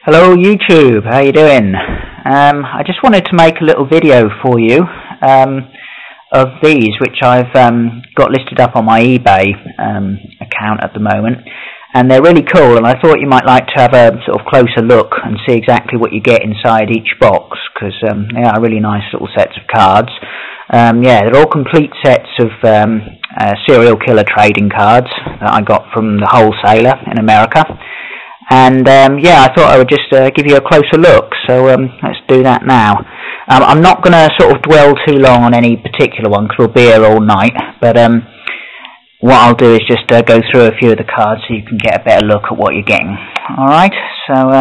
Hello YouTube, how you doing? I just wanted to make a little video for you of these, which I've got listed up on my eBay account at the moment, and they're really cool, and I thought you might like to have a sort of closer look and see exactly what you get inside each box, because they are really nice little sets of cards. Yeah, they're all complete sets of serial killer trading cards that I got from the wholesaler in America. And yeah, I thought I would just give you a closer look, so let's do that now. I'm not going to sort of dwell too long on any particular one because we'll be here all night, but what I'll do is just go through a few of the cards so you can get a better look at what you're getting. Alright, so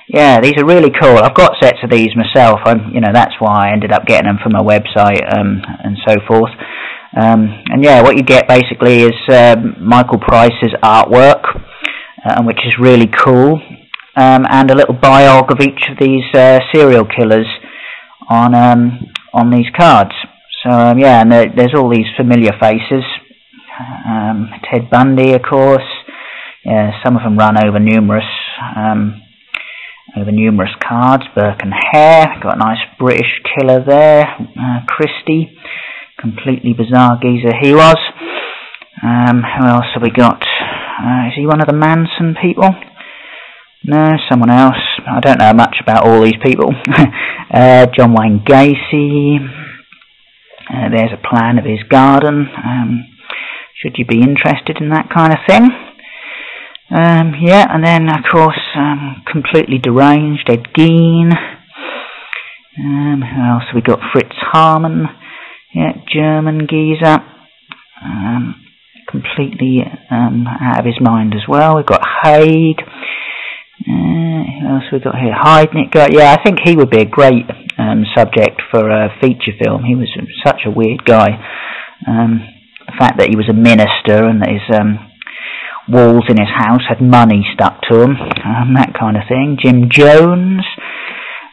yeah, these are really cool. I've got sets of these myself, you know, that's why I ended up getting them from my website and so forth. And yeah, what you get basically is Michael Price's artwork, which is really cool, and a little biog of each of these serial killers on these cards. So yeah, and there's all these familiar faces. Ted Bundy, of course. Yeah, some of them run over numerous cards. Burke and Hare, got a nice British killer there. Christie, completely bizarre geezer he was. Who else have we got? Is he one of the Manson people? No, someone else. I don't know much about all these people. John Wayne Gacy. There's a plan of his garden. Should you be interested in that kind of thing? Yeah, and then of course, completely deranged, Ed Gein. Who else have we got? Fritz Harman. Yeah, German geezer. Completely out of his mind as well. We've got Haig. Who else have we got here? Heidnik. Yeah, I think he would be a great subject for a feature film. He was such a weird guy. The fact that he was a minister and that his walls in his house had money stuck to them, that kind of thing. Jim Jones.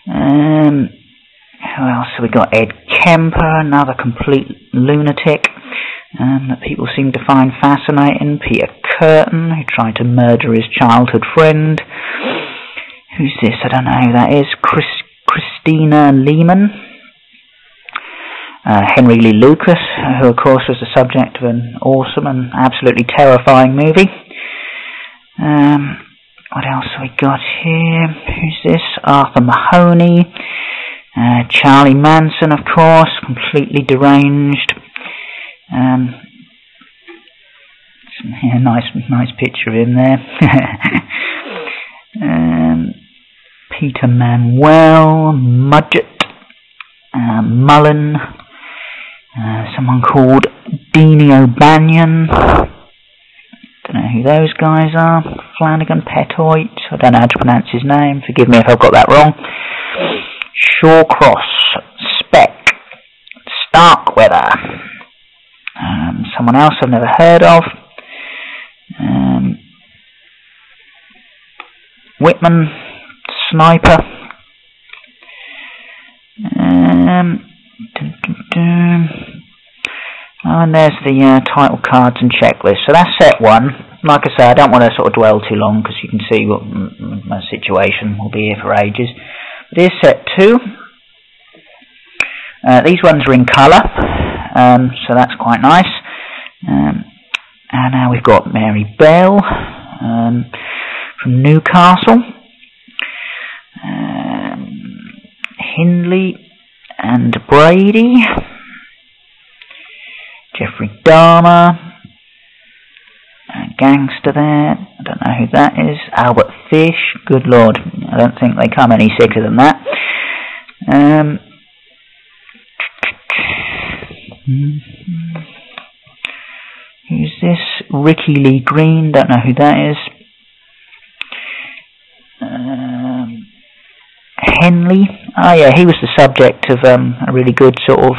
Who else have we got? Ed Kemper, another complete lunatic that people seem to find fascinating. Peter Curtin, who tried to murder his childhood friend. Who's this? I don't know who that is. Christina Lehman. Henry Lee Lucas, who of course was the subject of an awesome and absolutely terrifying movie. What else have we got here? Who's this? Arthur Mahoney. Charlie Manson, of course, completely deranged. Yeah, nice picture of him there. Peter Manuel, Mudgett, Mullen, someone called Deanie O'Banion. Don't know who those guys are. Flanagan Pettoit, I don't know how to pronounce his name. Forgive me if I've got that wrong. Shawcross, Speck, Starkweather. Someone else I've never heard of. Whitman, Sniper. And there's the title cards and checklist. So that's set one. Like I say, I don't want to sort of dwell too long because you can see what my situation will be here for ages. But here's set two. These ones are in colour, so that's quite nice. And now we've got Mary Bell from Newcastle, Hindley and Brady, Jeffrey Dahmer, gangster there, I don't know who that is. Albert Fish, good lord, I don't think they come any sicker than that. Who's this? Ricky Lee Green, don't know who that is. Henley, oh yeah, he was the subject of a really good sort of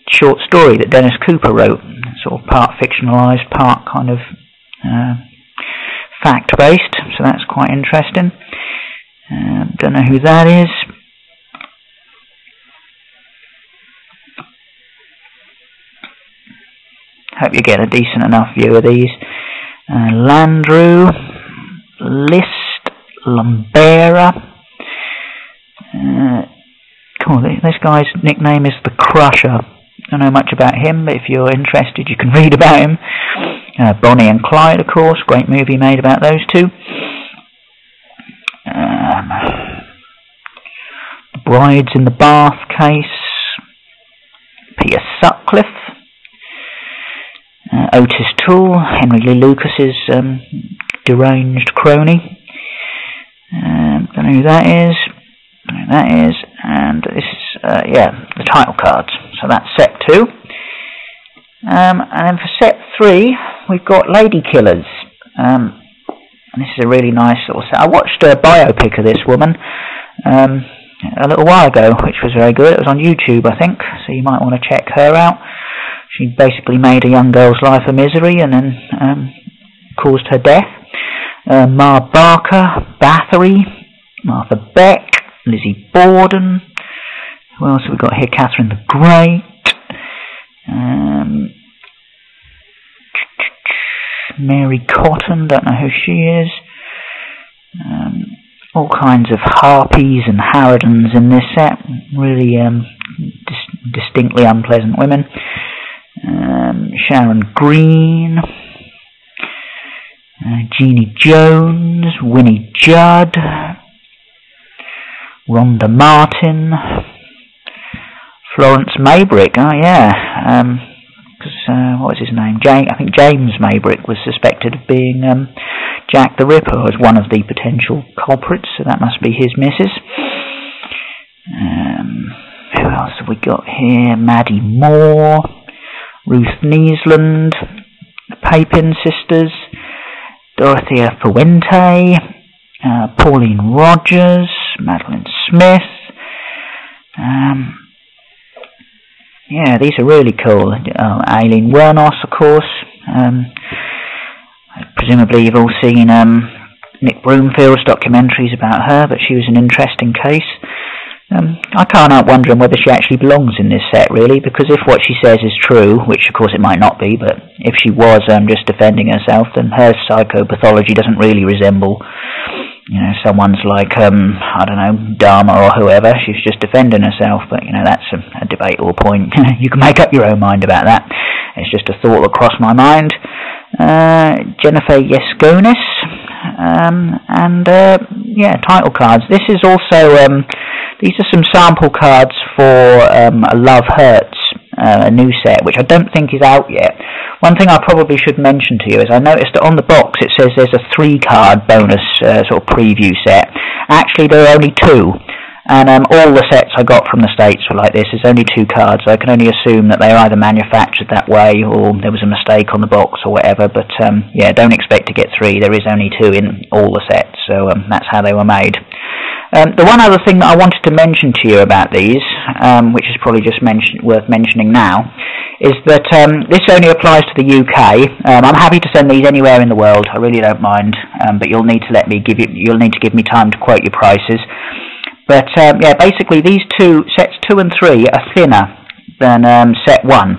short story that Dennis Cooper wrote, sort of part fictionalised, part kind of fact-based, so that's quite interesting. Don't know who that is. Hope you get a decent enough view of these. Landrew, List, Lumbera. Cool, this guy's nickname is the Crusher. Don't know much about him, but if you're interested you can read about him. Bonnie and Clyde, of course, great movie made about those two. Brides in the Bath case, Peter Sutcliffe, Otis Toole, Henry Lee Lucas's deranged crony. Don't know who that is. And this is the title cards. So that's set 2. And then for set 3 we've got Lady Killers. And this is a really nice sort of set. I watched a biopic of this woman a little while ago, which was very good. It was on YouTube, I think, so you might want to check her out. She basically made a young girl's life a misery and then caused her death. Ma Barker, Bathory, Martha Beck, Lizzie Borden. Who else have we got here? Catherine the Great. Mary Cotton, don't know who she is. All kinds of harpies and harridans in this set. Really distinctly unpleasant women. Sharon Green. Jeannie Jones. Winnie Judd. Rhonda Martin. Florence Maybrick. Oh yeah. What was his name? I think James Maybrick was suspected of being Jack the Ripper as one of the potential culprits, so that must be his missus. Who else have we got here? Maddie Moore, Ruth Neesland, the Papin sisters, Dorothea Fuente, Pauline Rogers, Madeline Smith. Yeah, these are really cool. Aileen Wuornos, of course. Presumably you've all seen Nick Broomfield's documentaries about her, but she was an interesting case. I can't help wondering whether she actually belongs in this set, really, because if what she says is true, which of course it might not be, but if she was just defending herself, then her psychopathology doesn't really resemble, you know, someone's like, I don't know, Dharma or whoever. She's just defending herself, but, you know, that's a debatable point. You can make up your own mind about that. It's just a thought that crossed my mind. Jennifer Yeskonis, and yeah, title cards. This is also, these are some sample cards for Love Hurts, a new set, which I don't think is out yet. One thing I probably should mention to you is I noticed that on the box it says there's a 3-card bonus sort of preview set. Actually, there are only 2. And all the sets I got from the States were like this. There's only 2 cards. I can only assume that they are either manufactured that way or there was a mistake on the box or whatever. But yeah, don't expect to get 3. There is only 2 in all the sets, so that's how they were made. The one other thing that I wanted to mention to you about these, which is probably just worth mentioning now, is that this only applies to the UK. I'm happy to send these anywhere in the world. I really don't mind, but you'll need to you'll need to give me time to quote your prices. But yeah, basically these sets 2 and 3 are thinner than set 1,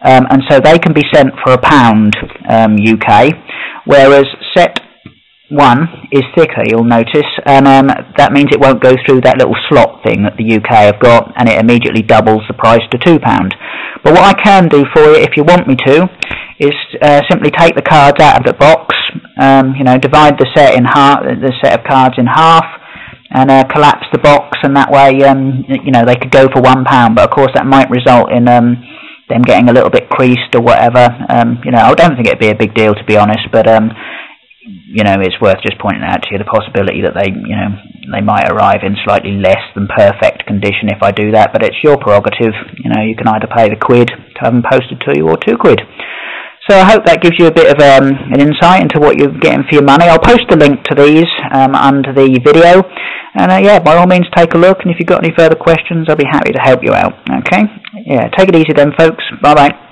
and so they can be sent for £1 UK, whereas set 1 is thicker, you'll notice, and that means it won't go through that little slot thing that the UK have got, and it immediately doubles the price to £2. But what I can do for you, if you want me to, is simply take the cards out of the box, you know, divide the set of cards in half, and collapse the box, and that way, you know, they could go for £1. But of course, that might result in them getting a little bit creased or whatever. You know, I don't think it'd be a big deal, to be honest, but you know, it's worth just pointing out to you the possibility that they might arrive in slightly less than perfect condition if I do that. But it's your prerogative. You know, you can either pay the £1 to have them posted to you, or £2. So I hope that gives you a bit of an insight into what you're getting for your money. I'll post a link to these under the video. And yeah, by all means take a look. And if you've got any further questions, I'll be happy to help you out. Okay? Yeah, take it easy then, folks. Bye-bye.